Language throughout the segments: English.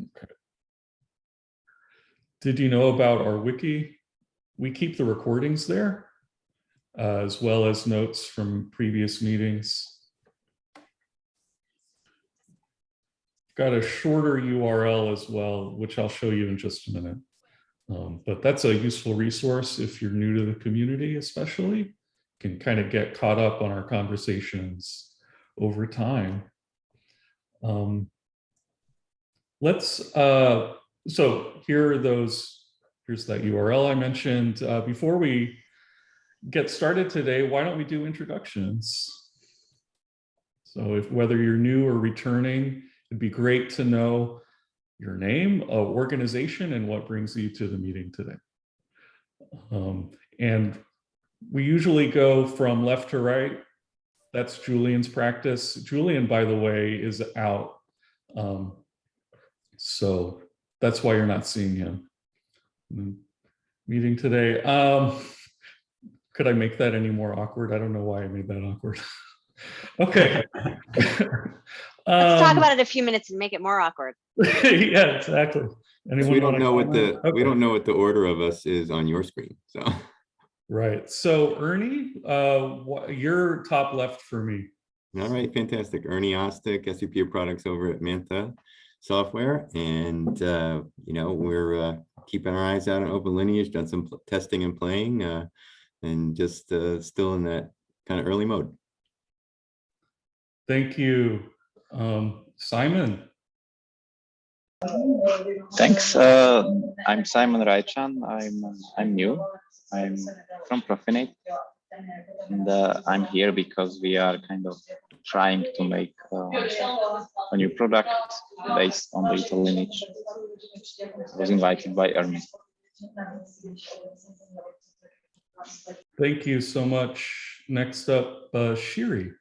Okay. Did you know about our wiki? We keep the recordings there, as well as notes from previous meetings. Got a shorter URL as well, which I'll show you in just a minute. But that's a useful resource if you're new to the community, especially. Can kind of get caught up on our conversations over time. So here are those, here's that URL I mentioned. Before we get started today, why don't we do introductions? So whether you're new or returning, it'd be great to know your name, organization, and what brings you to the meeting today. And we usually go from left to right. That's Julian's practice. Julian, by the way, is out. So that's why you're not seeing him. Meeting today. Could I make that any more awkward? I don't know why I made that awkward. Okay. Let's talk about it a few minutes and make it more awkward. Yeah, exactly. We don't know what the order of us is on your screen. So right. So Ernie, you're top left for me. All right, fantastic. Ernie Ostick, SVP of products over at Manta Software, and we're keeping our eyes out on OpenLineage. Done some testing and playing, and just still in that kind of early mode. Thank you, Simon. Thanks. I'm Simon Raichan. I'm new. I'm from Profinate, and I'm here because we are kind of trying to make a new product based on data lineage. I was invited by Ernie. Thank you so much. Next up, Shiri.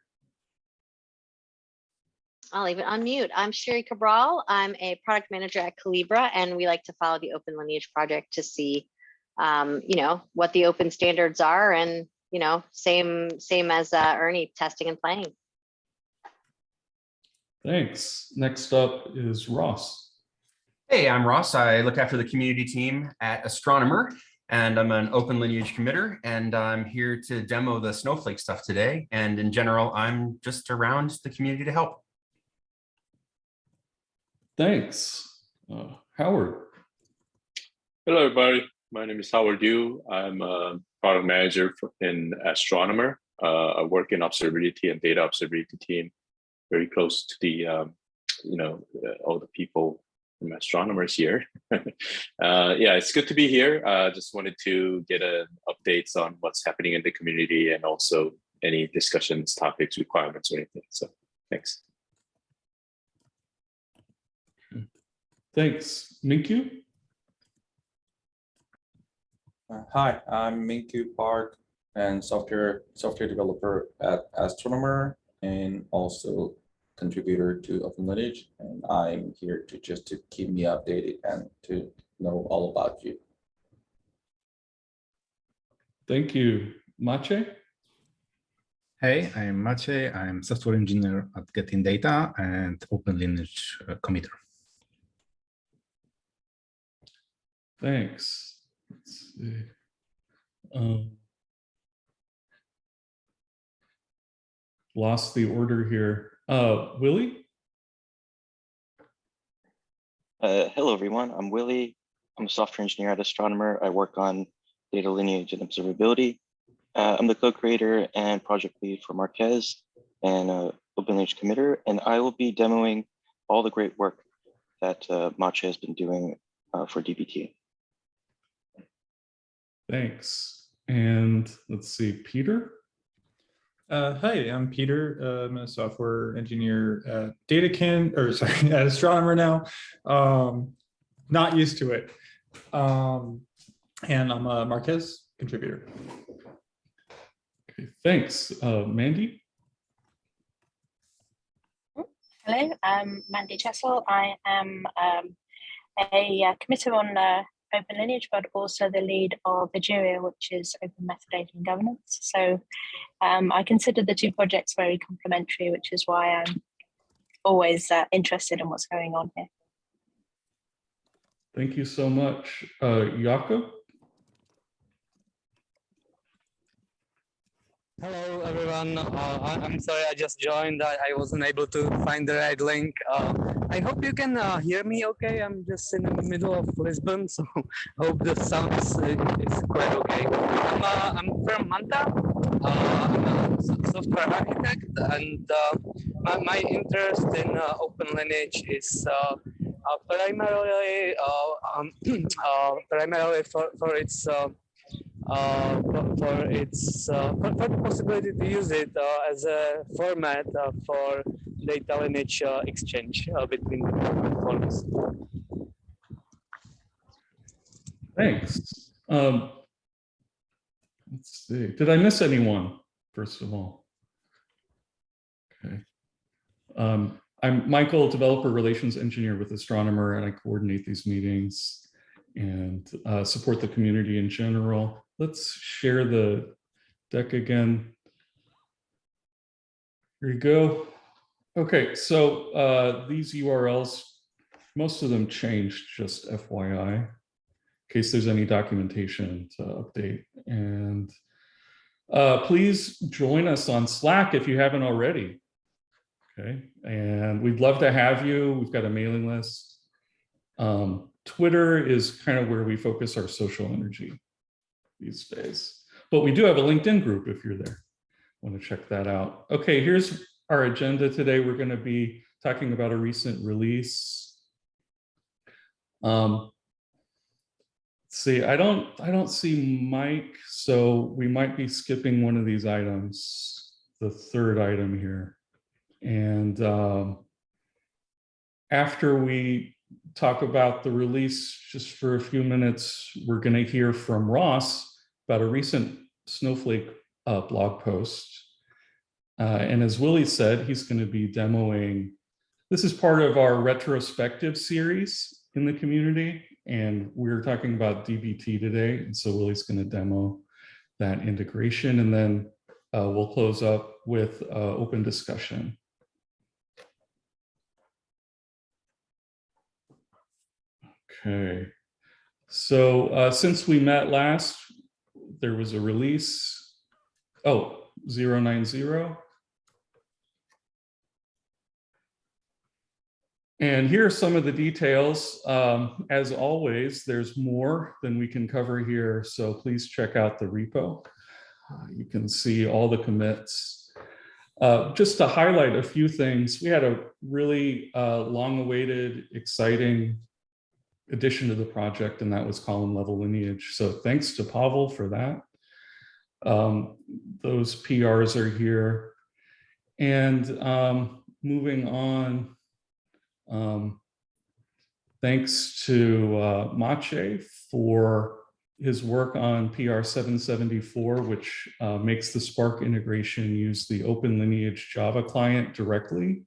I'll leave it on mute. I'm Shiri Cabral. I'm a product manager at Calibra, and we like to follow the OpenLineage project to see, what the open standards are, and same as Ernie, testing and playing. Thanks. Next up is Ross. Hey, I'm Ross. I look after the community team at Astronomer, and I'm an OpenLineage committer, and I'm here to demo the Snowflake stuff today. And in general, I'm just around the community to help. Thanks. Howard. Hello, everybody. My name is Howard Yu. I'm a product manager in Astronomer. I work in observability and data observability team, very close to the, all the people from Astronomers here. Yeah, it's good to be here. Just wanted to get updates on what's happening in the community and also any discussions, topics, requirements, or anything. So thanks. Thanks. Minkyu? Hi, I'm Minkyu Park, and software developer at Astronomer, and also contributor to OpenLineage. And I'm here to keep me updated and to know all about you. Thank you. Mache? Hey, I'm Mache. I'm software engineer at Getting Data and OpenLineage committer. Thanks. Let's see. Lost the order here. Willy? Hello, everyone. I'm Willy. I'm a software engineer at Astronomer. I work on data lineage and observability. I'm the co-creator and project lead for Marquez and OpenLineage committer, and I will be demoing all the great work that Mache has been doing for DBT. Thanks. And let's see, Peter? Hi, I'm Peter. I'm a software engineer at at Astronomer now. Not used to it. And I'm a Marquez contributor. Okay, thanks. Mandy? Hello, I'm Mandy Chessel. I am a committer on OpenLineage, but also the lead of Egeria, which is open metadata and governance. So I consider the two projects very complementary, which is why I'm always interested in what's going on here. Thank you so much. Jakob? Hello, everyone. I'm sorry, I just joined. I wasn't able to find the right link. I hope you can hear me okay. I'm just in the middle of Lisbon, so hope the sound is quite okay. I'm from Manta. I'm a software architect, and my interest in OpenLineage is primarily for its for the possibility to use it as a format for data lineage exchange between the platforms. Thanks. Let's see. Did I miss anyone, first of all? Okay. I'm Michael, developer relations engineer with Astronomer, and I coordinate these meetings and support the community in general. Let's share the deck again. Here you go. Okay, so these URLs, most of them changed, just FYI, in case there's any documentation to update. And please join us on Slack if you haven't already. Okay, and we'd love to have you. We've got a mailing list. Twitter is kind of where we focus our social energy these days. But we do have a LinkedIn group if you're there. Want to check that out. Okay, here's our agenda today. We're going to be talking about a recent release. Let's see, I don't see Mike, so we might be skipping one of these items, the third item here. And after we talk about the release, just for a few minutes, we're going to hear from Ross about a recent Snowflake blog post. And as Willy said, he's going to be demoing. This is part of our retrospective series in the community. And we're talking about DBT today. And so Willy's going to demo that integration. And then we'll close up with open discussion. Okay. So since we met last, there was a release. Oh, 090. And here are some of the details. As always, there's more than we can cover here, so please check out the repo. You can see all the commits. Just to highlight a few things, we had a really long-awaited, exciting addition to the project, and that was column level lineage. So thanks to Pavel for that. Those PRs are here. And moving on, thanks to Maciej for his work on PR 774, which makes the Spark integration use the OpenLineage Java client directly.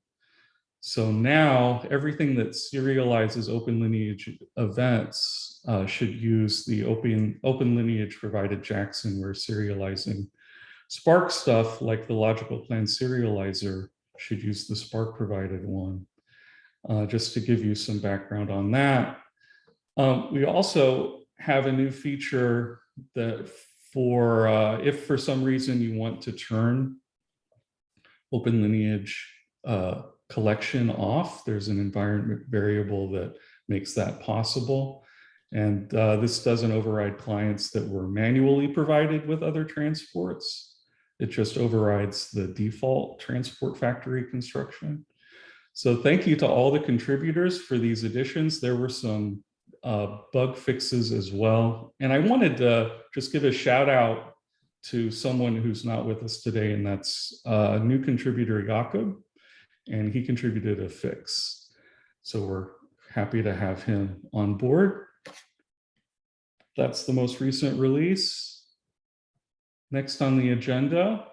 So now everything that serializes OpenLineage events should use the OpenLineage provided Jackson, where serializing Spark stuff like the logical plan serializer should use the Spark provided one. Just to give you some background on that. We also have a new feature that for, if for some reason you want to turn OpenLineage collection off, there's an environment variable that makes that possible. And this doesn't override clients that were manually provided with other transports. It just overrides the default transport factory construction. So thank you to all the contributors for these additions. There were some bug fixes as well. And I wanted to just give a shout out to someone who's not with us today, and that's a new contributor, Jakob, and he contributed a fix. So we're happy to have him on board. That's the most recent release. Next on the agenda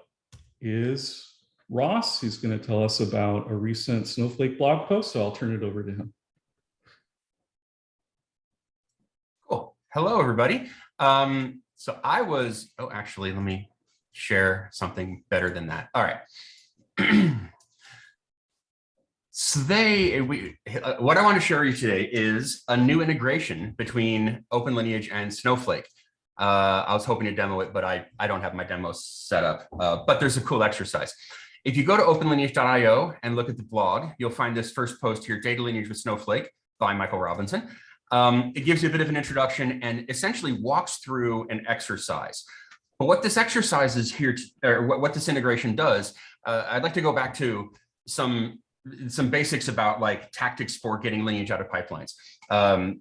is Ross. He's going to tell us about a recent Snowflake blog post, so I'll turn it over to him. Cool. Hello, everybody. So I was, oh, actually, let me share something better than that. All right. So what I want to show you today is a new integration between OpenLineage and Snowflake. I was hoping to demo it, but I don't have my demo set up, but there's a cool exercise. If you go to openlineage.io and look at the blog, you'll find this first post here, Data Lineage with Snowflake by Michael Robinson. It gives you a bit of an introduction and essentially walks through an exercise. But what this exercise is here, or what this integration does, I'd like to go back to some basics about like tactics for getting lineage out of pipelines.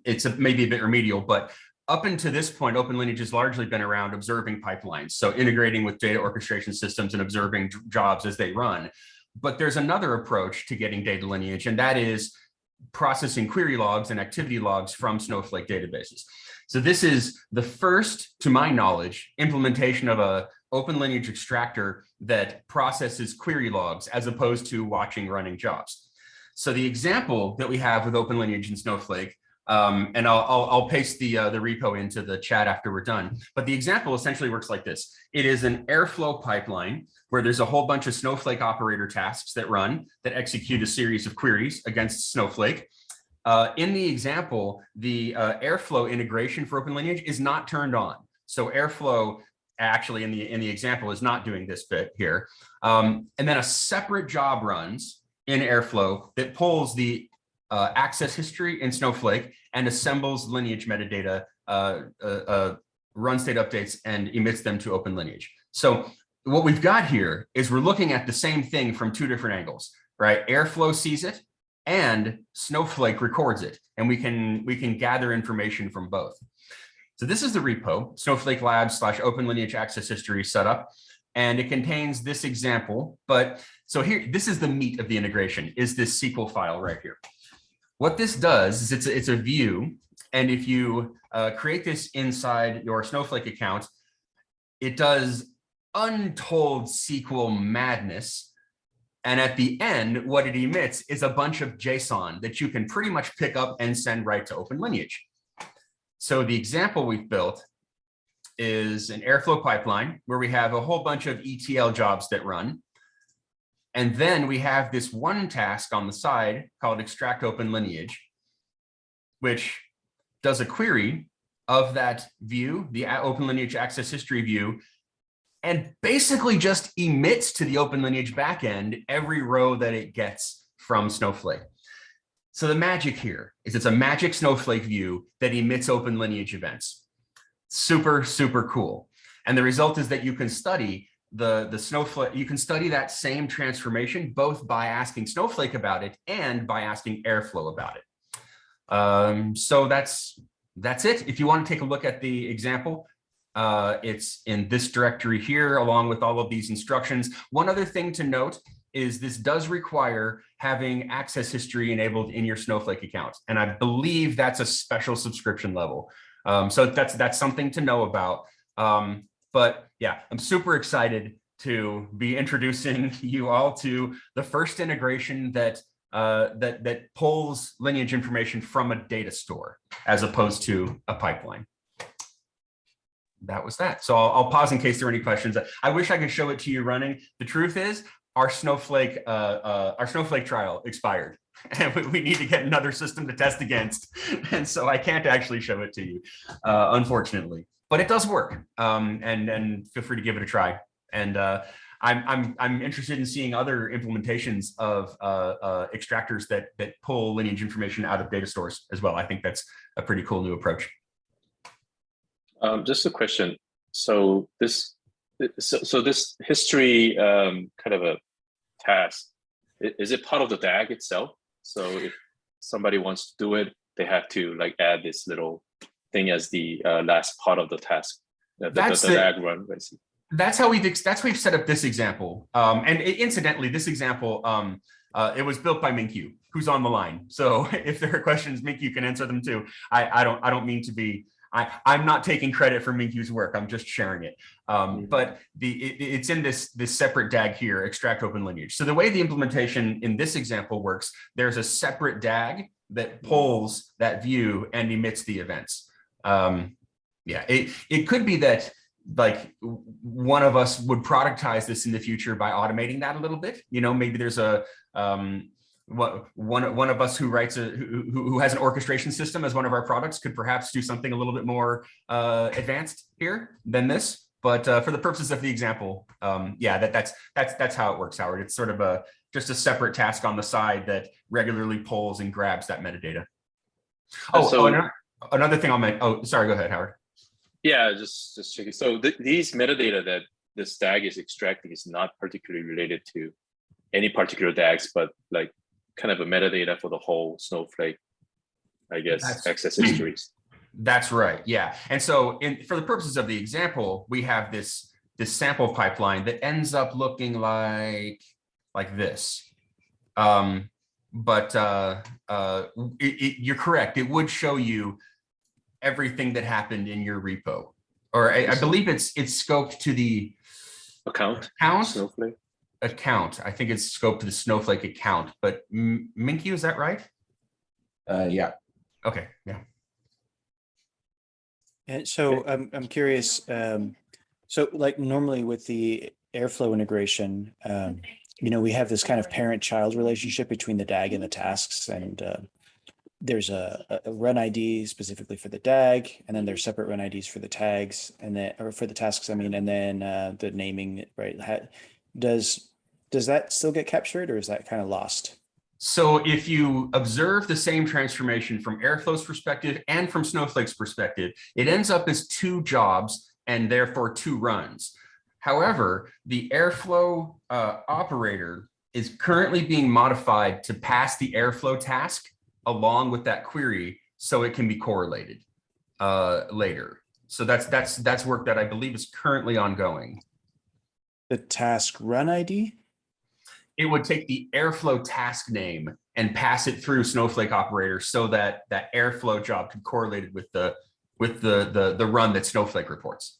It's maybe a bit remedial, but up until this point, OpenLineage has largely been around observing pipelines. So integrating with data orchestration systems and observing jobs as they run. But there's another approach to getting data lineage, and that is processing query logs and activity logs from Snowflake databases. So this is the first, to my knowledge, implementation of a OpenLineage extractor that processes query logs as opposed to watching running jobs. So the example that we have with OpenLineage and Snowflake, and I'll paste the repo into the chat after we're done, but the example essentially works like this. It is an Airflow pipeline where there's a whole bunch of Snowflake operator tasks that run, that execute a series of queries against Snowflake. In the example, the Airflow integration for OpenLineage is not turned on. So Airflow actually in the example is not doing this bit here. And then a separate job runs in Airflow that pulls the access history in Snowflake and assembles lineage metadata, runs state updates and emits them to OpenLineage. So what we've got here is we're looking at the same thing from two different angles, right? Airflow sees it and Snowflake records it, and we can gather information from both. So this is the repo, Snowflake Labs / OpenLineage access history setup, and it contains this example. But so here, this is the meat of the integration, is this SQL file right here. What this does is it's a view, and if you create this inside your Snowflake account, it does untold SQL madness. And at the end, what it emits is a bunch of JSON that you can pretty much pick up and send right to OpenLineage. So the example we've built is an Airflow pipeline where we have a whole bunch of ETL jobs that run. And then we have this one task on the side called extract OpenLineage, which does a query of that view, the OpenLineage access history view, and basically just emits to the OpenLineage backend every row that it gets from Snowflake. So the magic here is it's a magic Snowflake view that emits OpenLineage events. Super, super cool. And the result is that you can study the Snowflake, you can study that same transformation both by asking Snowflake about it and by asking Airflow about it. So that's it. If you want to take a look at the example, it's in this directory here, along with all of these instructions. One other thing to note is this does require having access history enabled in your Snowflake account. And I believe that's a special subscription level. So that's something to know about. But yeah, I'm super excited to be introducing you all to the first integration that pulls lineage information from a data store as opposed to a pipeline. That was that. So I'll pause in case there are any questions. I wish I could show it to you running. The truth is our Snowflake trial expired and we need to get another system to test against. And so I can't actually show it to you, unfortunately, but it does work. And feel free to give it a try. And I'm interested in seeing other implementations of extractors that pull lineage information out of data stores as well. I think that's a pretty cool new approach. Just a question. So this history kind of a task, is it part of the DAG itself? So if somebody wants to do it, they have to like add this little thing as the last part of the task. The DAG run, basically. That's how we've set up this example. And incidentally, this example, it was built by Minkyu, who's on the line. So if there are questions, Minkyu can answer them too. I don't mean to be. I'm not taking credit for Minkyu's work. I'm just sharing it. But it's in this separate DAG here, extract OpenLineage. So the way the implementation in this example works, there's a separate DAG that pulls that view and emits the events. Yeah, it could be that like one of us would productize this in the future by automating that a little bit. You know, maybe there's a one of us who writes who has an orchestration system as one of our products could perhaps do something a little bit more advanced here than this. But for the purposes of the example, yeah, that's how it works, Howard. It's sort of just a separate task on the side that regularly pulls and grabs that metadata. Another thing I'll make. Oh, sorry. Go ahead, Howard. Yeah, just checking. So these metadata that this DAG is extracting is not particularly related to any particular DAGs, but like kind of a metadata for the whole Snowflake, I guess, access histories. That's right. Yeah. And so for the purposes of the example, we have this sample pipeline that ends up looking like this. But you're correct. It would show you everything that happened in your repo, or I believe it's scoped to the account. Snowflake account. I think it's scoped to the Snowflake account. But Minky, is that right? Yeah. Okay. Yeah. And so I'm curious. So like normally with the Airflow integration, we have this kind of parent-child relationship between the DAG and the tasks, and there's a run ID specifically for the DAG, and then there's separate run IDs for the tags, and then or for the tasks. I mean, and then the naming, right? Does that still get captured, or is that kind of lost? So if you observe the same transformation from Airflow's perspective and from Snowflake's perspective, it ends up as 2 jobs and therefore 2 runs. However, the Airflow operator is currently being modified to pass the Airflow task along with that query so it can be correlated later. So that's work that I believe is currently ongoing. The task run ID? It would take the Airflow task name and pass it through Snowflake operator so that that Airflow job could correlate it with the run that Snowflake reports.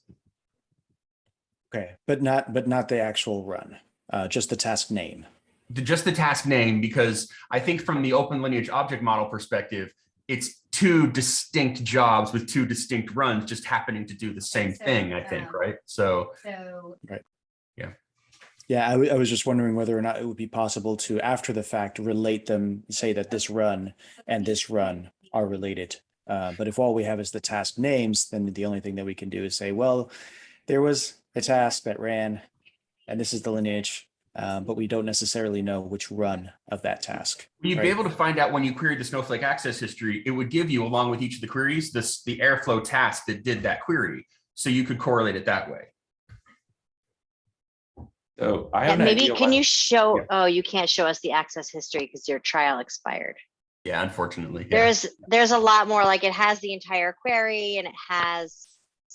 Okay, but not the actual run, just the task name. Just the task name, because I think from the OpenLineage object model perspective, it's 2 distinct jobs with 2 distinct runs just happening to do the same thing, I think, right? So right. Yeah. Yeah, I was just wondering whether or not it would be possible to, after the fact, relate them, say that this run and this run are related. But if all we have is the task names, then the only thing that we can do is say, well, there was a task that ran, and this is the lineage, but we don't necessarily know which run of that task. You'd be able to find out when you queried the Snowflake access history, it would give you, along with each of the queries, the Airflow task that did that query. So you could correlate it that way. So I have maybe can you show, oh, you can't show us the access history because your trial expired. Yeah, unfortunately. Yeah. There's a lot more, like it has the entire query, and it has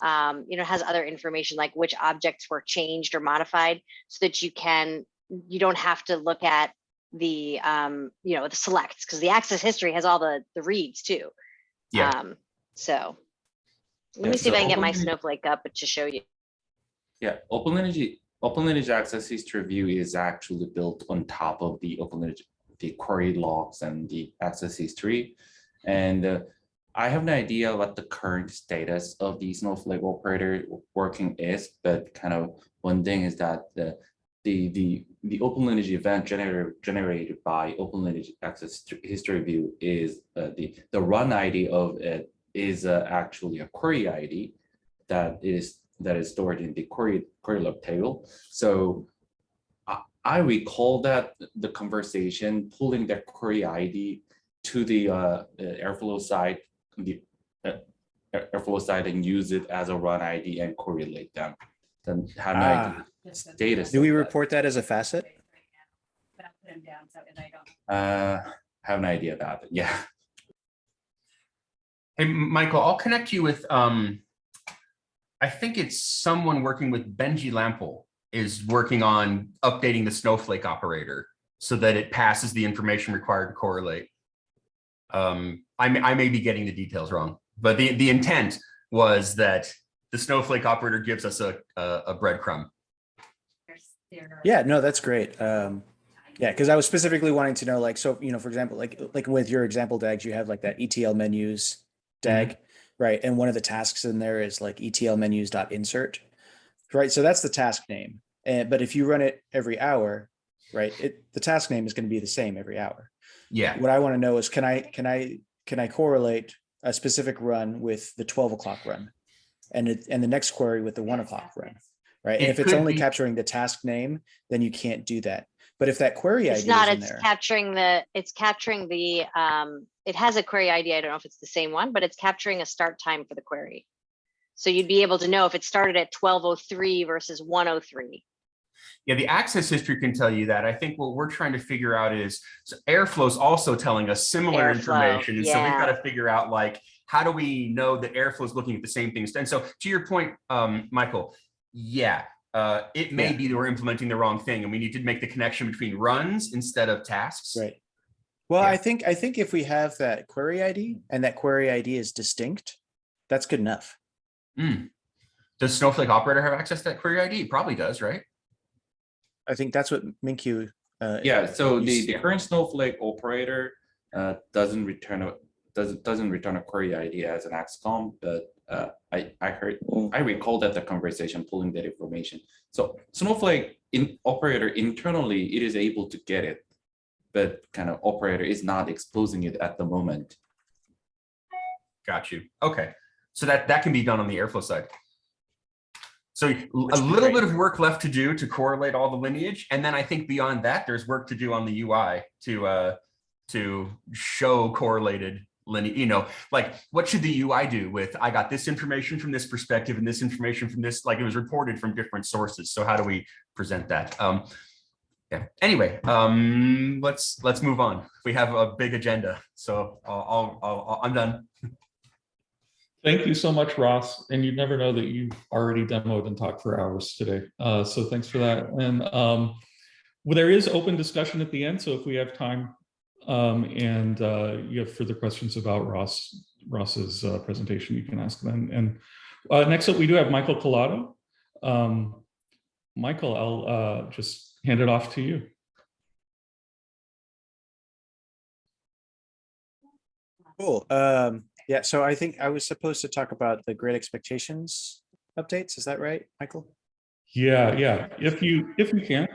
has other information like which objects were changed or modified, so that you don't have to look at the the selects, because the access history has all the reads too. Yeah. So let me see if I can get my Snowflake up to show you. Yeah, OpenLineage access history view is actually built on top of the OpenLineage, the query logs and the access history. And I have an idea what the current status of the Snowflake operator working is, but kind of one thing is that the OpenLineage event generated by OpenLineage access history view is the run ID of it is actually a query ID that is stored in the query log table. So I recall that the conversation pulling that query ID to the Airflow side, and use it as a run ID and correlate them. Then have an idea. Status. Do we report that as a facet? Have an idea about it. Yeah. Hey, Michael, I'll connect you with I think it's someone working with Benji Lampel is working on updating the Snowflake operator so that it passes the information required to correlate. I may be getting the details wrong, but the intent was that the Snowflake operator gives us a breadcrumb. Yeah, no, that's great. Yeah, because I was specifically wanting to know, like, so, for example, like with your example DAGs, you have like that ETL menus DAG, right? And one of the tasks in there is like ETL menus.insert, right? So that's the task name. But if you run it every hour, right, the task name is going to be the same every hour. Yeah. What I want to know is, can I correlate a specific run with the 12 o'clock run, and the next query with the 1 o'clock run, right? And It if it's could only be- capturing the task name, then you can't do that. But if that query It's ID not, is in it's there, capturing the, it has a query ID. I don't know if it's the same one, but it's capturing a start time for the query. So you'd be able to know if it started at 12:03 versus 1:03. Yeah, the access history can tell you that. I think what we're trying to figure out is, so Airflow is also telling us similar Airflow, information. And so we've got yeah. to figure out, like, how do we know that Airflow is looking at the same things? And so to your point, Michael, yeah, it may be that we're implementing the wrong thing and we need to make the connection between runs instead of tasks. right? Well, Yeah. I think if we have that query ID and that query ID is distinct, that's good enough. Does Snowflake operator have access to that query ID? It probably does, right? I think that's what Minkyu. Yeah, so the yeah. current Snowflake operator doesn't return a query ID as an XCOM, but I recall that the conversation pulling that information. So Snowflake operator internally, it is able to get it, but kind of operator is not exposing it at the moment. Got you. Okay. So that can be done on the Airflow side. So a be little great. bit of work left to do to correlate all the lineage. And then I think beyond that, there's work to do on the UI to show correlated lineage, like what should the UI do with, I got this information from this perspective and this information from this, like it was reported from different sources. So how do we present that? Yeah. Anyway, let's move on. We have a big agenda. So I'm done. Thank you so much, Ross. And you never know that you've already demoed and talked for hours today. So thanks for that. And well, there is open discussion at the end. So if we have time and you have further questions about Ross's presentation, you can ask them. And next up, we do have Michael Collado. Michael, I'll just hand it off to you. Cool. Yeah, so I think I was supposed to talk about the Great Expectations updates. Is that right, Michael? Yeah. If you can.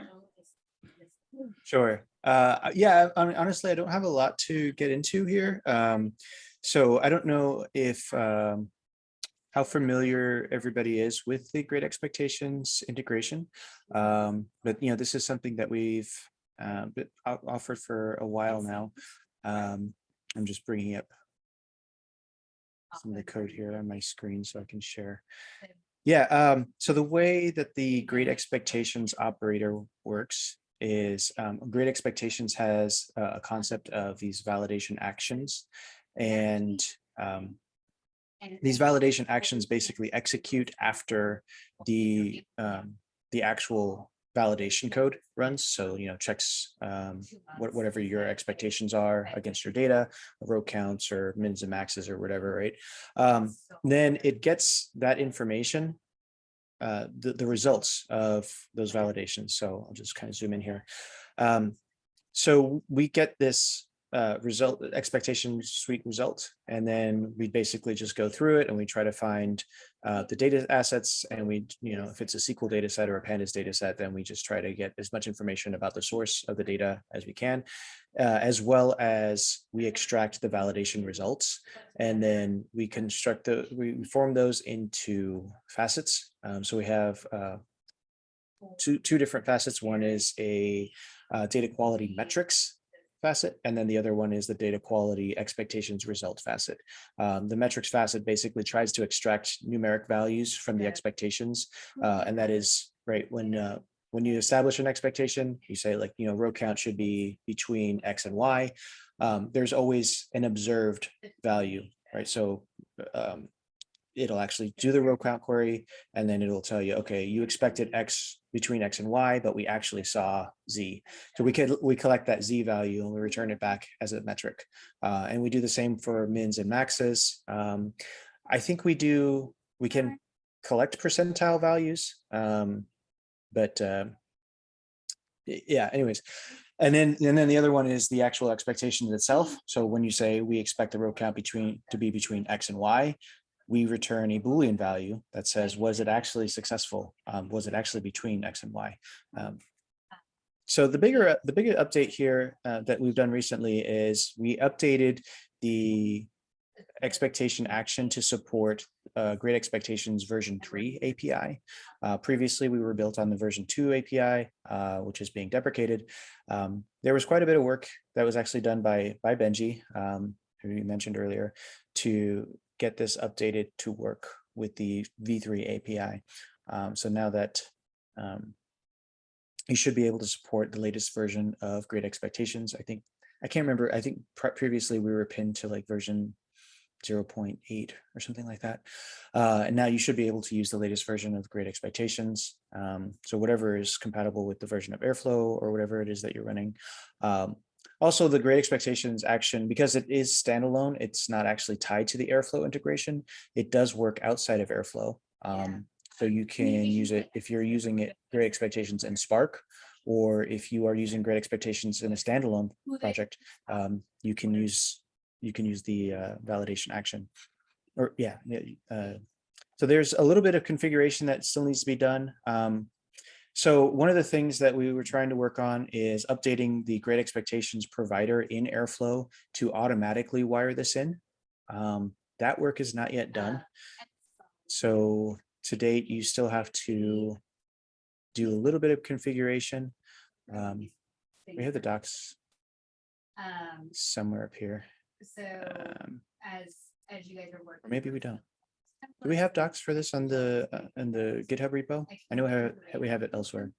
Sure. Yeah, I mean, honestly, I don't have a lot to get into here. So I don't know if how familiar everybody is with the Great Expectations integration. But this is something that we've offered for a while now. I'm just bringing up some of the code here on my screen so I can share. Yeah, so the way that the Great Expectations operator works is Great Expectations has a concept of these validation actions, and these validation actions basically execute after the actual validation code runs. So, checks whatever your expectations are against your data, row counts or mins and maxes or whatever, right? Then it gets that information, the results of those validations. So I'll just kind of zoom in here. So we get this result, expectation suite result, and then we basically just go through it and we try to find the data assets, and we, if it's a SQL data set or a pandas data set, then we just try to get as much information about the source of the data as we can, as well as we extract the validation results, and then we we form those into facets. So we have two different facets. One is a data quality metrics facet, and then the other one is the data quality expectations result facet. The metrics facet basically tries to extract numeric values from the expectations, and that is right when you establish an expectation, you say, like, row count should be between X and Y. There's always an observed value, right? So it'll actually do the row count query, and then it'll tell you, okay, you expected X between X and Y, but we actually saw Z. So we collect that Z value and we return it back as a metric. And we do the same for mins and maxes. I think we can collect percentile values, but yeah, anyways. And then the other one is the actual expectation itself. So when you say we expect the row count to be between X and Y, we return a Boolean value that says, was it actually successful? Was it actually between X and Y? So the bigger update here that we've done recently is we updated the expectation action to support Great Expectations version 3 API. Previously, we were built on the version 2 API, which is being deprecated. There was quite a bit of work that was actually done by Benji, who you mentioned earlier, to get this updated to work with the V3 API. So now that you should be able to support the latest version of Great Expectations. I can't remember. I think previously we were pinned to like version 0.8 or something like that. And now you should be able to use the latest version of Great Expectations. So whatever is compatible with the version of Airflow or whatever it is that you're running. Also, the Great Expectations action, because it is standalone, it's not actually tied to the Airflow integration. It does work outside of Airflow. So you can use it if you're using it, Great Expectations in Spark, or if you are using Great Expectations in a standalone project, you can use the validation action. Or so there's a little bit of configuration that still needs to be done. So one of the things that we were trying to work on is updating the Great Expectations provider in Airflow to automatically wire this in. That work is not yet done. So to date, you still have to do a little bit of configuration. We have the docs somewhere up here. So as you guys are working, or maybe we don't. Do we have docs for this on the GitHub repo? I know we have it elsewhere.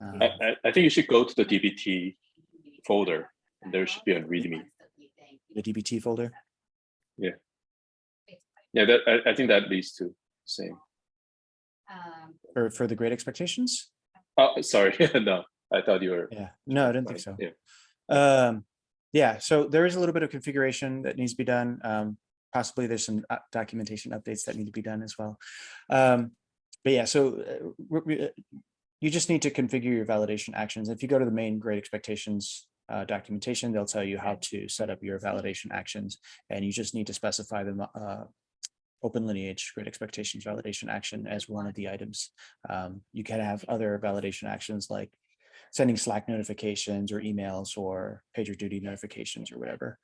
I think you should go to the DBT folder, and there should be a README. The DBT folder. Yeah. I think that leads to the same. For the Great Expectations. Oh, sorry. No, I thought you were. Yeah. No, I didn't think so. Yeah. Yeah. So there is a little bit of configuration that needs to be done. Possibly there's some documentation updates that need to be done as well. But yeah, so you just need to configure your validation actions. If you go to the main Great Expectations documentation, they'll tell you how to set up your validation actions, and you just need to specify them. OpenLineage Great Expectations validation action as one of the items. You can have other validation actions like sending Slack notifications or emails or PagerDuty notifications or whatever.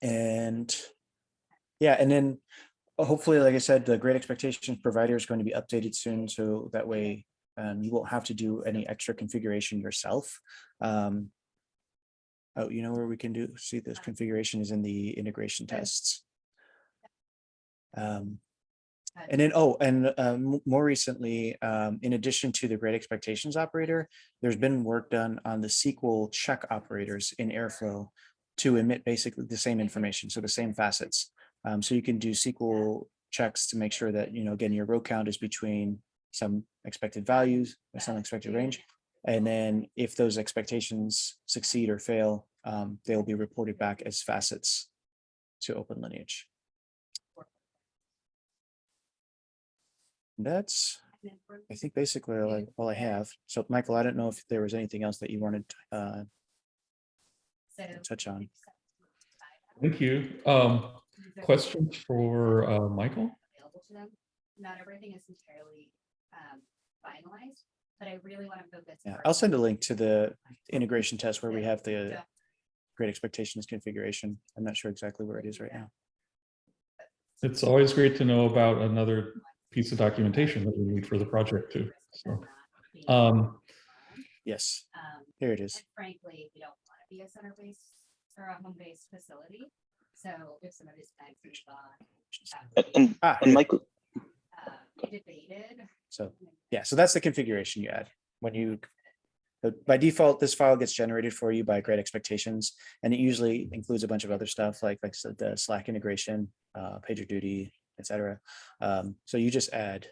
And then hopefully, like I said, the Great Expectations provider is going to be updated soon, so that way you won't have to do any extra configuration yourself. Oh, you know where we can see this configuration is in the integration tests. And then, more recently, in addition to the Great Expectations operator, there's been work done on the SQL check operators in Airflow to emit basically the same information, so the same facets. So you can do SQL checks to make sure that, again, your row count is between some expected values or some expected range. And then if those expectations succeed or fail, they'll be reported back as facets to OpenLineage. That's, I think, basically all I have. So, Michael, I don't know if there was anything else that you wanted to touch on. Thank you. Questions for Michael? Not everything is entirely finalized, but I really want to focus. Yeah, I'll send a link to the integration test where we have the Great Expectations configuration. I'm not sure exactly where it is right now. It's always great to know about another piece of documentation that we need for the project too. So, yes, here it is. And frankly, we don't want to be a center-based or a home-based facility. So if some of these things move on, and Michael, debated. So yeah, so that's the configuration you add when you. By default, this file gets generated for you by Great Expectations, and it usually includes a bunch of other stuff like I said, the Slack integration, PagerDuty, etc. So you just add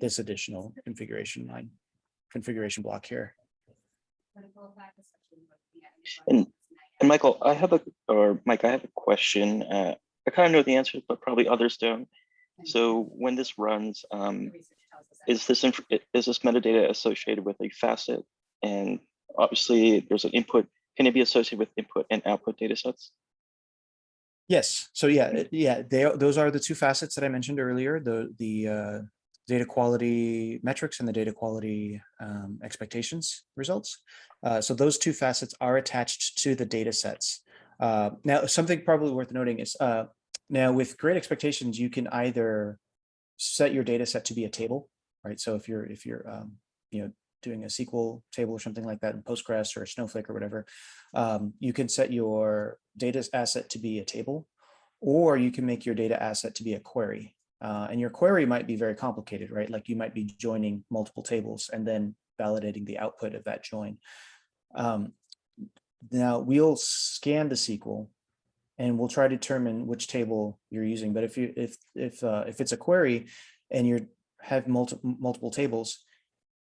this additional configuration block here. And Michael, Mike, I have a question. I kind of know the answer, but probably others don't. So when this runs, is this metadata associated with a facet? And obviously, there's an input. Can it be associated with input and output data sets? Yes. So yeah, those are the two facets that I mentioned earlier. The data quality metrics and the data quality expectations results. So those two facets are attached to the data sets. Now, something probably worth noting is now with great expectations, you can either set your data set to be a table, right? So if you're you know, doing a SQL table or something like that in Postgres or Snowflake or whatever, you can set your data asset to be a table, or you can make your data asset to be a query. And your query might be very complicated, right? Like you might be joining multiple tables and then validating the output of that join. Now we'll scan the SQL and we'll try to determine which table you're using. But if it's a query and you have multiple tables,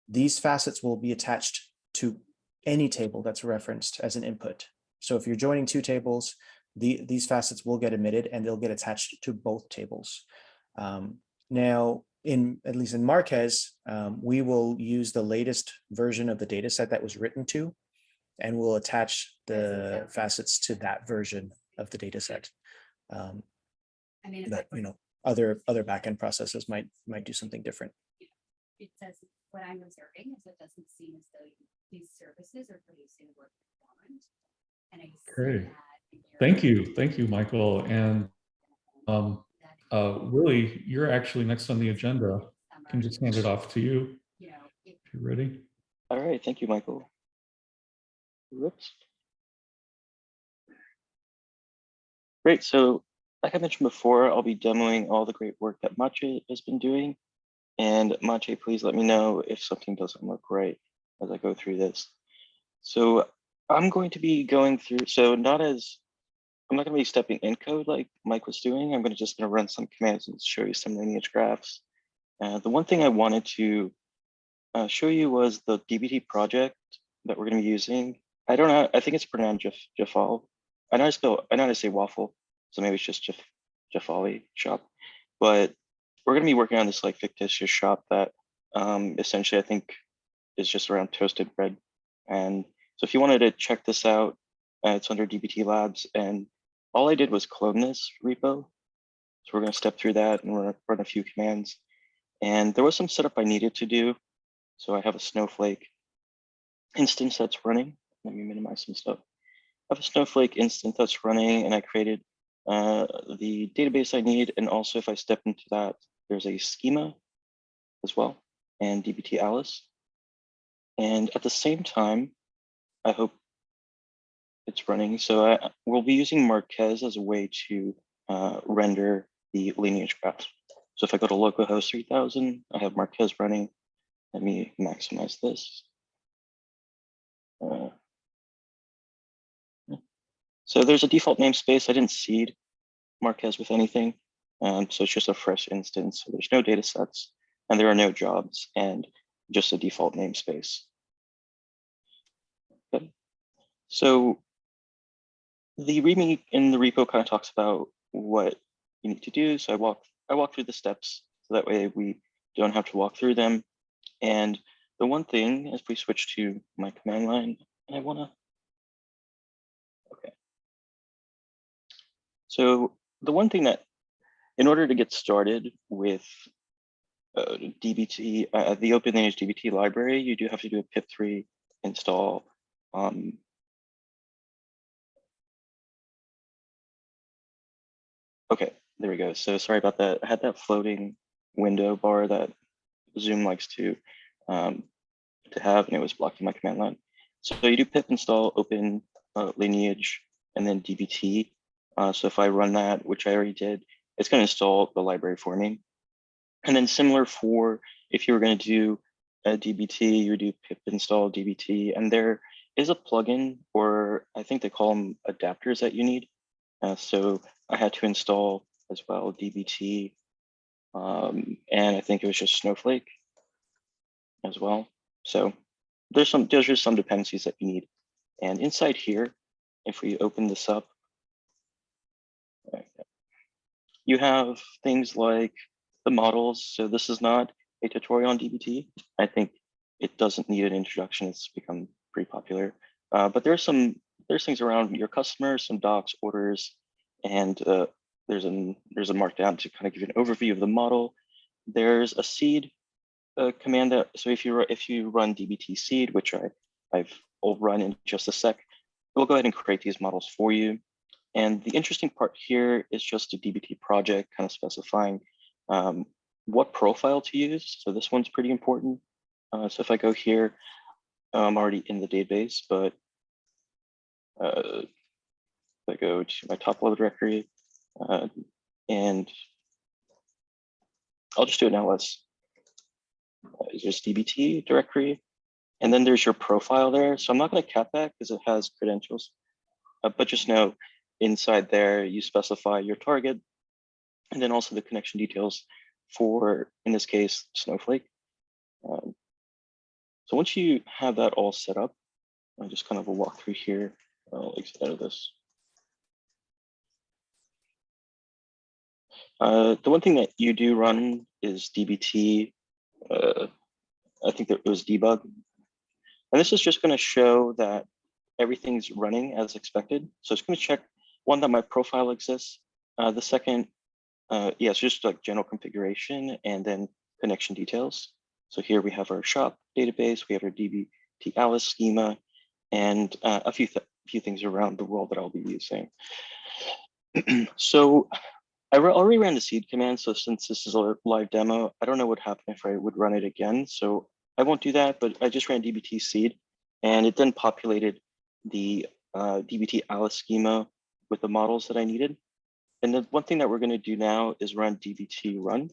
these facets will be attached to any table that's referenced as an input. So if you're joining two tables, these facets will get emitted and they'll get attached to both tables. Now, at least in Marquez, we will use the latest version of the data set that was written to, and we'll attach the facets to that version of the data set. But you know, other backend processes might do something different. It says what I'm observing is it doesn't seem as though these services are producing work performance. And I see Great. that Thank you, Michael. And Willy, you're actually next on the agenda. I can just hand it off to you if you're ready. All right, thank you, Michael. Whoops. Great, so like I mentioned before, I'll be demoing all the great work that Maciej has been doing. And Maciej, please let me know if something doesn't look right as I go through this. So I'm going to be going through, I'm not going to be stepping in code like Mike was doing. I'm just going to run some commands and show you some lineage graphs. The one thing I wanted to show you was the DBT project that we're going to be using. I don't know, I think it's pronounced Jafal. I know how to say waffle, so maybe it's just Jafali shop. But we're going to be working on this like fictitious shop that essentially I think is just around toasted bread. And so if you wanted to check this out, it's under DBT Labs. And all I did was clone this repo. So we're going to step through that and we're going to run a few commands. And there was some setup I needed to do. So I have a Snowflake instance that's running. Let me minimize some stuff. I have a Snowflake instance that's running, and I created the database I need. And also if I step into that, there's a schema as well, and DBT Alice. And at the same time, I hope it's running. So we'll be using Marquez as a way to render the lineage graphs. So if I go to localhost 3000, I have Marquez running. Let me maximize this. So there's a default namespace. I didn't seed Marquez with anything. So it's just a fresh instance. So there's no data sets and there are no jobs and just a default namespace. Okay. So the README in the repo kind of talks about what you need to do. So I walk through the steps so that way we don't have to walk through them. And the one thing, as we switch to my command line, I wanna, okay. So the one thing that, in order to get started with DBT, the OpenLineage DBT library, you do have to do a pip3 install. Okay, there we go. So sorry about that. I had that floating window bar that Zoom likes to have, and it was blocking my command line. So you do pip install open lineage and then DBT. So if I run that, which I already did, it's going to install the library for me. And then similar for if you were going to do a DBT, you would do pip install DBT, and there is a plugin, or I think they call them adapters that you need. So I had to install as well DBT, and I think it was just Snowflake as well. So there's just some dependencies that you need. And inside here, if we open this up, you have things like the models. So this is not a tutorial on DBT. I think it doesn't need an introduction. It's become pretty popular. But there's things around your customers, some docs, orders, and there's a markdown to kind of give you an overview of the model. there's a seed command that, so if you run dbt seed, which I'll run in just a sec, it will go ahead and create these models for you. And the interesting part here is just a dbt project kind of specifying what profile to use. So this one's pretty important. So if I go here, I'm already in the database, but if I go to my top level directory, and I'll just do an ls. There's dbt directory, and then there's your profile there. So I'm not going to cap that because it has credentials, but just know inside there you specify your target, and then also the connection details for, in this case, Snowflake. So once you have that all set up, I'll just kind of a walkthrough here. I'll exit out of this. The one thing that you do run is dbt. I think that it was debug. And this is just going to show that everything's running as expected. So it's going to check, one, that my profile exists. The second, it's just like general configuration and then connection details. So here we have our shop database, we have our dbt alice schema, and a few things around the world that I'll be using. So I already ran the seed command. So since this is a live demo, I don't know what happened if I would run it again. So I won't do that, but I just ran dbt seed, and it then populated the dbt alice schema with the models that I needed. And the one thing that we're going to do now is run dbt run.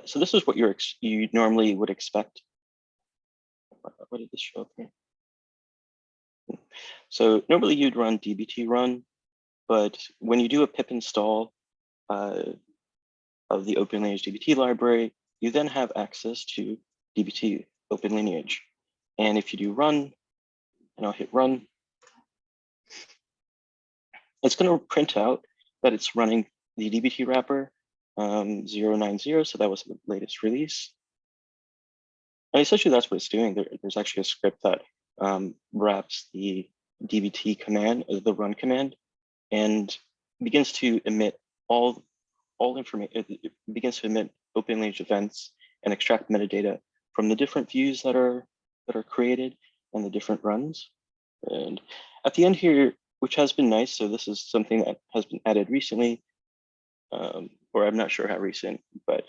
So this is what you normally would expect. What did this show up here? So normally you'd run dbt run, but when you do a pip install of the OpenLineage dbt library, you then have access to dbt OpenLineage. And if you do run, and I'll hit run, it's going to print out that it's running the dbt wrapper 090. So that was the latest release. And essentially that's what it's doing. There's actually a script that wraps the dbt command, the run command, and begins to emit all information. It begins to emit OpenLineage events and extract metadata from the different views that are created and the different runs. And at the end here, which has been nice, so this is something that has been added recently, or I'm not sure how recent, but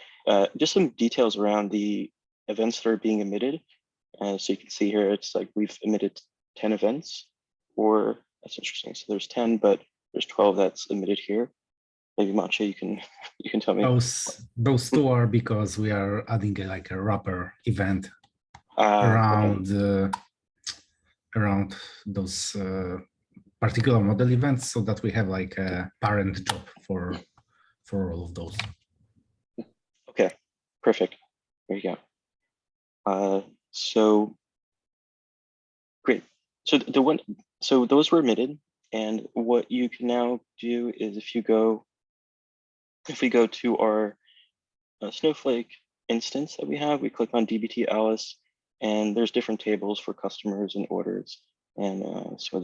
just some details around the events that are being emitted. So you can see here, it's like we've emitted 10 events, or that's interesting. So there's 10, but there's 12 that's emitted here. Maybe Mache, you can tell me. Those two are because we are adding a wrapper event around around those particular model events, so that we have like a parent job for all of those. Okay, perfect. There you go. So great. So those were emitted, and what you can now do is if we go to our Snowflake instance that we have, we click on dbt alice, and there's different tables for customers and orders, and some of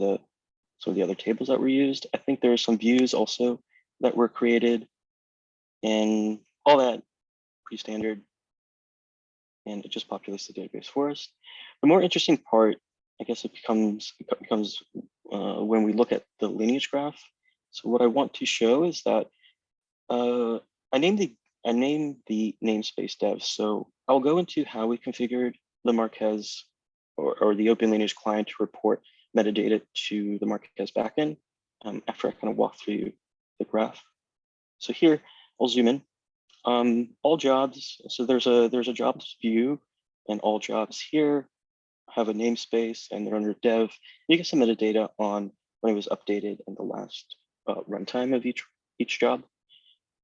the other tables that were used. I think there are some views also that were created, and all that pretty standard. And it just populates the database for us. The more interesting part, I guess it becomes when we look at the lineage graph. So what I want to show is that I named the namespace dev. So I'll go into how we configured the Marquez or the OpenLineage client to report metadata to the Marquez backend after I kind of walk through the graph. So here I'll zoom in. All jobs. So there's a jobs view, and all jobs here have a namespace, and they're under dev. You get some metadata on when it was updated and the last runtime of each job.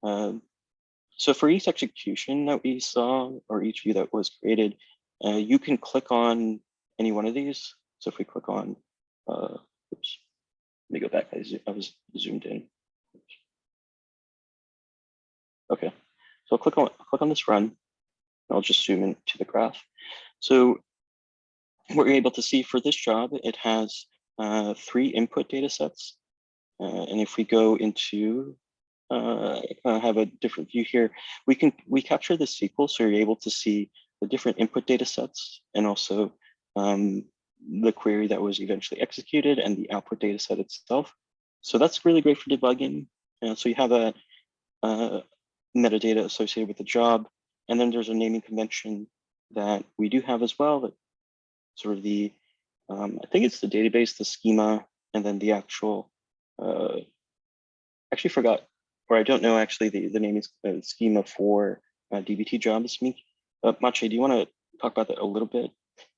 So for each execution that we saw, or each view that was created, you can click on any one of these. So if we click on, oops, let me go back. I was zoomed in. Okay, so I'll click on this run. And I'll just zoom into the graph. So what you're able to see for this job, it has 3 input data sets. And if we go into I have a different view here. We capture the SQL, so you're able to see the different input data sets and also the query that was eventually executed and the output data set itself. So that's really great for debugging. So you have a metadata associated with the job, and then there's a naming convention that we do have as well. That sort of the I think it's the database, the schema, and then the actual. Actually forgot, or I don't know actually the naming schema for DBT jobs. Mache, do you want to talk about that a little bit?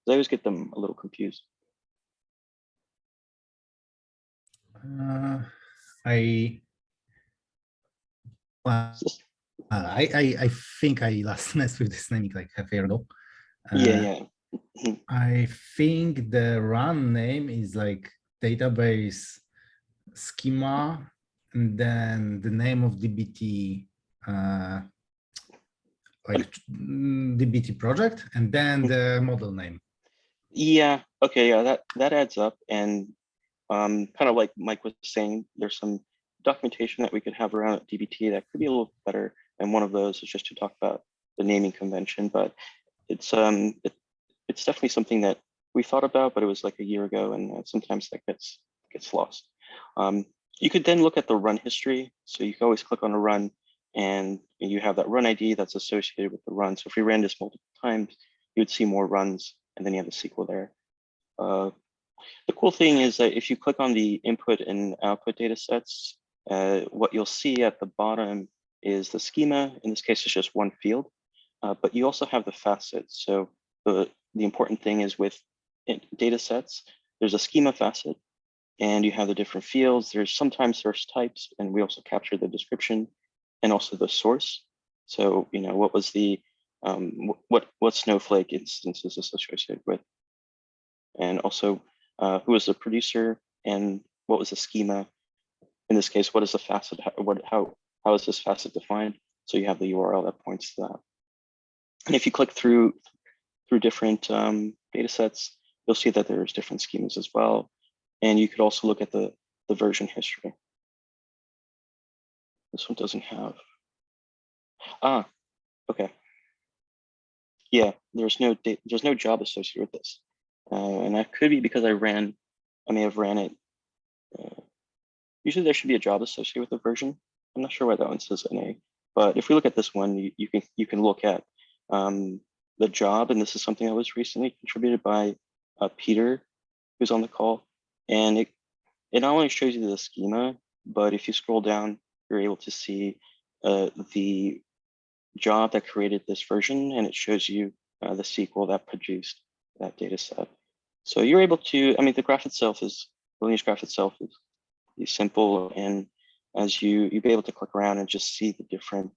I always get them a little confused. I think I last messed with this naming like half a year ago. Yeah. I think the run name is like database schema, and then the name of DBT, like DBT project, and then the model name. Yeah. Okay. Yeah. That adds up, and kind of like Mike was saying, there's some documentation that we could have around DBT that could be a little better. And one of those is just to talk about the naming convention, but it's definitely something that we thought about, but it was like a year ago, and sometimes that gets lost. You could then look at the run history. So you can always click on a run, and you have that run ID that's associated with the run. So if we ran this multiple times, you would see more runs, and then you have a SQL there. The cool thing is that if you click on the input and output data sets, what you'll see at the bottom is the schema. In this case, it's just one field, but you also have the facets. So the important thing is with data sets, there's a schema facet, and you have the different fields. There's sometimes source types, and we also capture the description and also the source. So, what was the, what Snowflake instance is associated with, and also who is the producer and what was the schema. In this case, what is the facet? How is this facet defined? So you have the URL that points to that. And if you click through different data sets, you'll see that there's different schemas as well. And you could also look at the version history. This one doesn't have. Okay. Yeah, there's no job associated with this, and that could be because I may have ran it. Usually there should be a job associated with the version. I'm not sure why that one says NA, but if we look at this one, you can look at the job, and this is something that was recently contributed by Peter, who's on the call, and it not only shows you the schema, but if you scroll down, you're able to see the job that created this version, and it shows you the SQL that produced that data set. So you're able to, the graph itself the Lineage graph itself is simple, and as you'll be able to click around and just see the different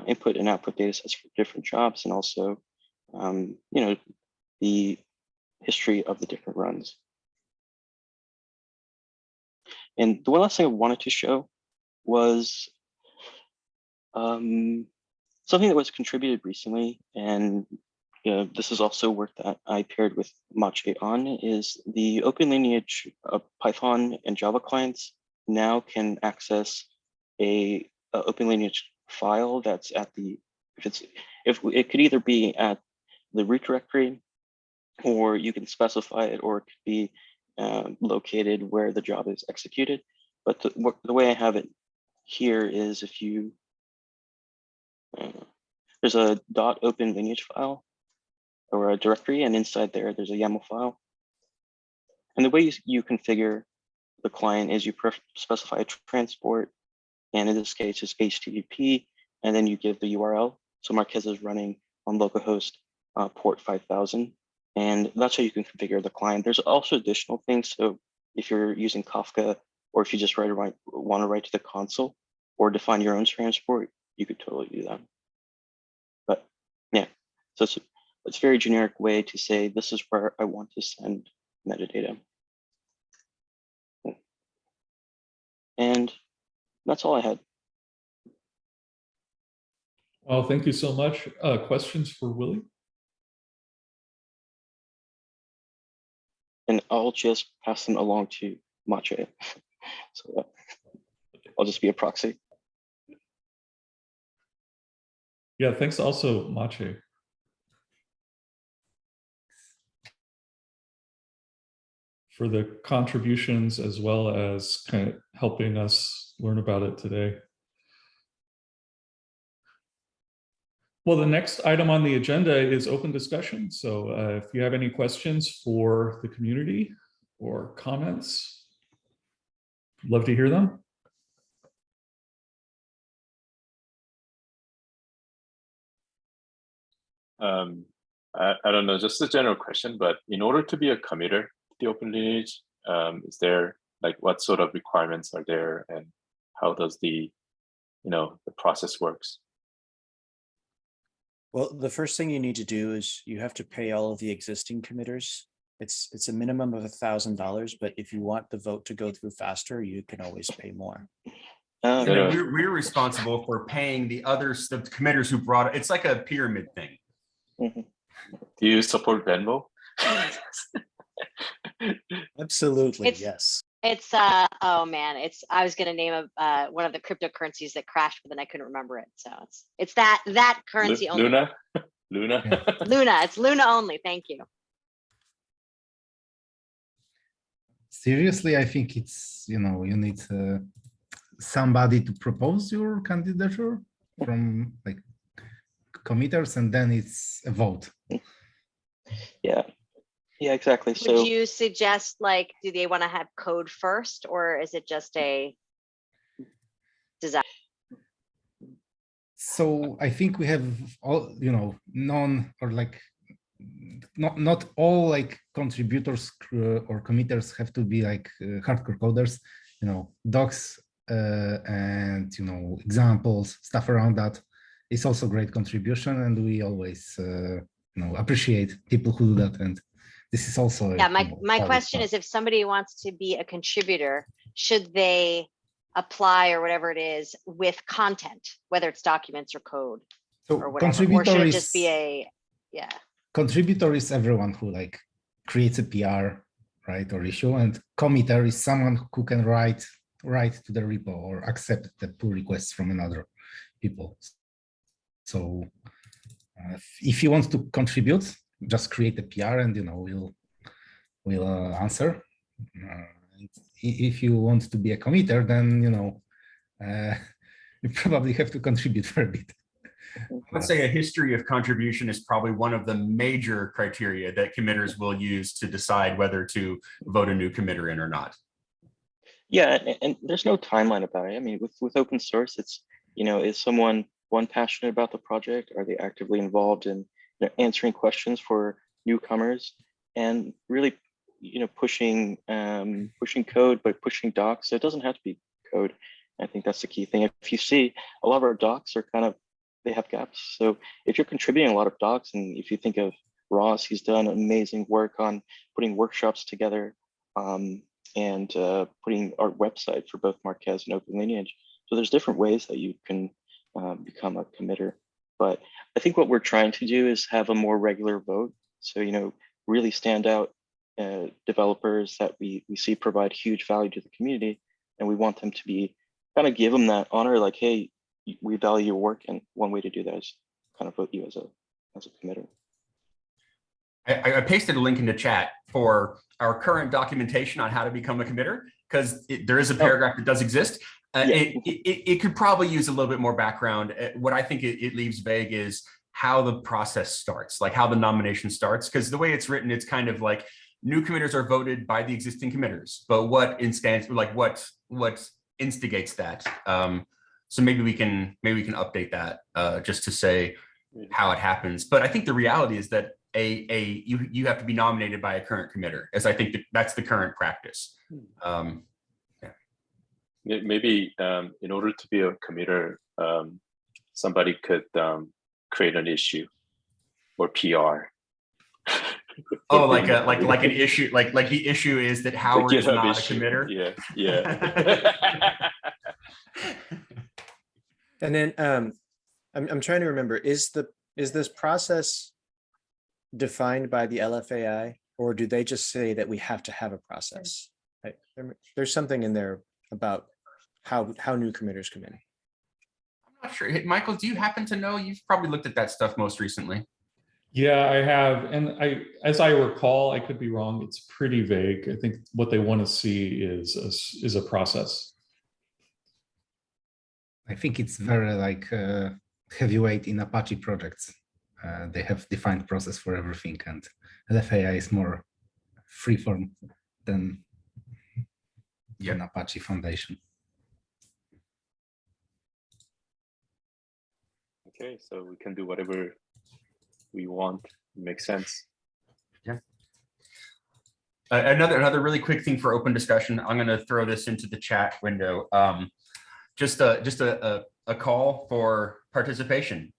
input and output data sets for different jobs, and also, the history of the different runs. And the one last thing I wanted to show was something that was contributed recently, and this is also work that I paired with Mache on, is the OpenLineage Python and Java clients now can access a OpenLineage file that's at if it could either be at the root directory, or you can specify it, or it could be located where the job is executed. But the way I have it here is if you there's a .openLineage file or a directory, and inside there's a YAML file. And the way you configure the client is you specify a transport, and in this case it's HTTP, and then you give the URL. So Marquez is running on localhost port 5000, and that's how you can configure the client. There's also additional things. So if you're using Kafka, or if you just want to write to the console or define your own transport, you could totally do that. But yeah, so it's a very generic way to say this is where I want to send metadata. And that's all I had. Well, thank you so much. Questions for Willy? And I'll just pass them along to Mache. So I'll just be a proxy. Yeah, thanks also, Mache. For the contributions as well as kind of helping us learn about it today. Well, the next item on the agenda is open discussion. So if you have any questions for the community or comments, I'd love to hear them. I don't know, just a general question, but in order to be a committer to the OpenLineage, is there like what sort of requirements are there, and how does the the process works? Well, the first thing you need to do is you have to pay all of the existing committers. It's a minimum of $1,000, but if you want the vote to go through faster, you can always pay more. And then we're responsible for paying the committers who brought it. It's like a pyramid thing. Mm-hmm. Do you support Venmo? Absolutely, yes. It's oh man, I was gonna name one of the cryptocurrencies that crashed, but then I couldn't remember it. So it's that currency only. Luna. Luna. Luna. It's Luna only. Thank you. Seriously, I think it's you need somebody to propose your candidature from like committers, and then it's a vote. Yeah, exactly. Would you suggest, like, do they want to have code first, or is it just a design? So I think we have all, non or like not all like contributors or committers have to be like hardcore coders. Docs and examples, stuff around that is also great contribution, and we always appreciate people who do that. And this is also my question is, if somebody wants to be a contributor, should they apply or whatever it is with content, whether it's documents or code or whatever, or should it just be contributor is everyone who like creates a PR, right, or issue, and committer is someone who can write to the repo or accept the pull requests from another people. So if you want to contribute, just create a PR, and we'll answer. If you want to be a committer, then you probably have to contribute for a bit. I would say a history of contribution is probably one of the major criteria that committers will use to decide whether to vote a new committer in or not. Yeah, and there's no timeline about it. I mean, with open source, it's is someone passionate about the project? Are they actively involved in answering questions for newcomers, and really pushing code, but pushing docs? So it doesn't have to be code. I think that's the key thing. If you see, a lot of our docs are they have gaps. So if you're contributing a lot of docs, and if you think of Ross, he's done amazing work on putting workshops together, and putting our website for both Marquez and OpenLineage. So there's different ways that you can become a committer. But I think what we're trying to do is have a more regular vote. So, really stand out developers that we see provide huge value to the community. And we want them to be give them that honor, like, hey, we value your work. And one way to do that is vote you as a committer. I pasted a link in the chat for our current documentation on how to become a committer, because there is a paragraph that does exist. It could probably use a little bit more background. What I think it leaves vague is how the process starts, like how the nomination starts, because the way it's written, it's kind of like new committers are voted by the existing committers, but what instigates that? So maybe we can update that just to say how it happens. But I think the reality is that you have to be nominated by a current committer, as I think that's the current practice. Maybe in order to be a committer, somebody could create an issue or PR. Oh, like an issue, like the issue is that Howard is not a committer. Yeah. And then I'm trying to remember, is this process defined by the LFAI, or do they just say that we have to have a process? There's something in there about how new committers come in. Not sure. Hey, Michael, do you happen to know? You've probably looked at that stuff most recently. Yeah, I have. And as I recall, I could be wrong. It's pretty vague. I think what they want to see is a process. I think it's very like heavyweight in Apache projects. They have defined process for everything, and LFAI is more freeform than an Apache Foundation. Okay, so we can do whatever we want. It makes sense. Yeah. Another really quick thing for open discussion. I'm going to throw this into the chat window. Just a call for participation.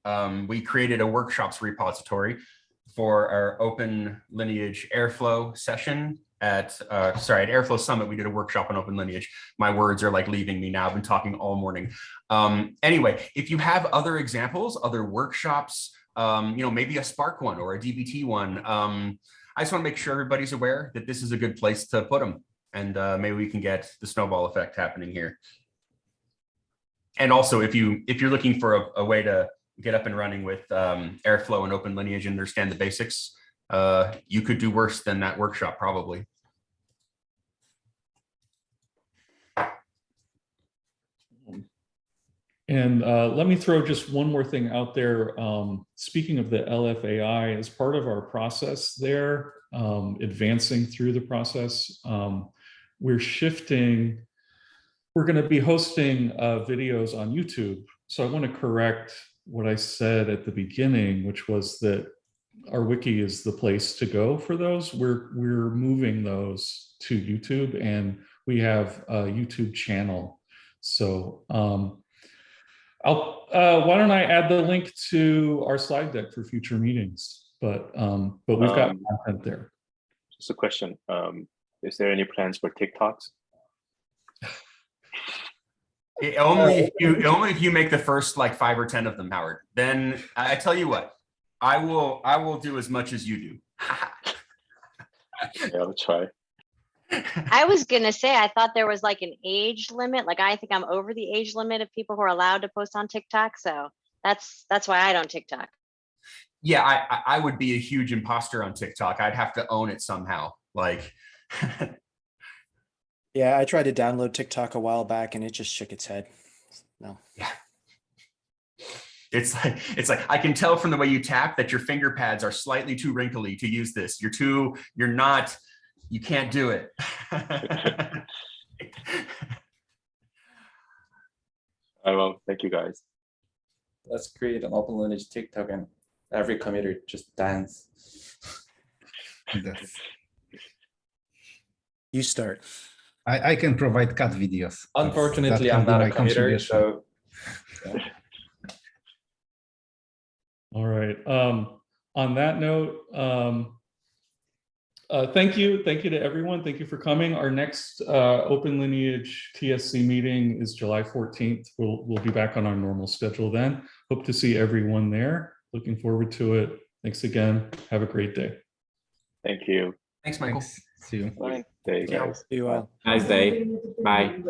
We created a workshops repository for our Open Lineage Airflow session at Airflow Summit. We did a workshop on Open Lineage. My words are like leaving me now. I've been talking all morning. Anyway, if you have other examples, other workshops, maybe a Spark one or a DBT one, I just want to make sure everybody's aware that this is a good place to put them, and maybe we can get the snowball effect happening here. And also, if you're looking for a way to get up and running with Airflow and Open Lineage and understand the basics, you could do worse than that workshop probably. And let me throw just one more thing out there. Speaking of the LFAI, as part of our process there, advancing through the process, we're going to be hosting videos on YouTube. So I want to correct what I said at the beginning, which was that our wiki is the place to go for those. We're moving those to YouTube, and we have a YouTube channel. So why don't I add the link to our slide deck for future meetings? But we've got content there. Just a question. Is there any plans for TikToks? Only if you make the first like 5 or 10 of them, Howard. Then I tell you what, I will do as much as you do. Yeah, I'll try. I was gonna say, I thought there was like an age limit. Like, I think I'm over the age limit of people who are allowed to post on TikTok. So that's why I don't TikTok. Yeah, I would be a huge imposter on TikTok. I'd have to own it somehow. Like, Yeah, I tried to download TikTok a while back and it just shook its head. No. Yeah. It's like I can tell from the way you tap that your finger pads are slightly too wrinkly to use this. You can't do it. Well, thank you guys. Let's create an Open Lineage TikTok and every commuter just dance. You start. I can provide cut videos. Unfortunately, That I'm can be not a my commuter, contribution. so yeah. All right. On that note, thank you to everyone. Thank you for coming. Our next Open Lineage TSC meeting is July 14th. We'll be back on our normal schedule then. Hope to see everyone there. Looking forward to it. Thanks again. Have a great day. Thank you. Thanks, Michael. Thanks. See you. Bye. Day, guys. You all. Nice day. Bye.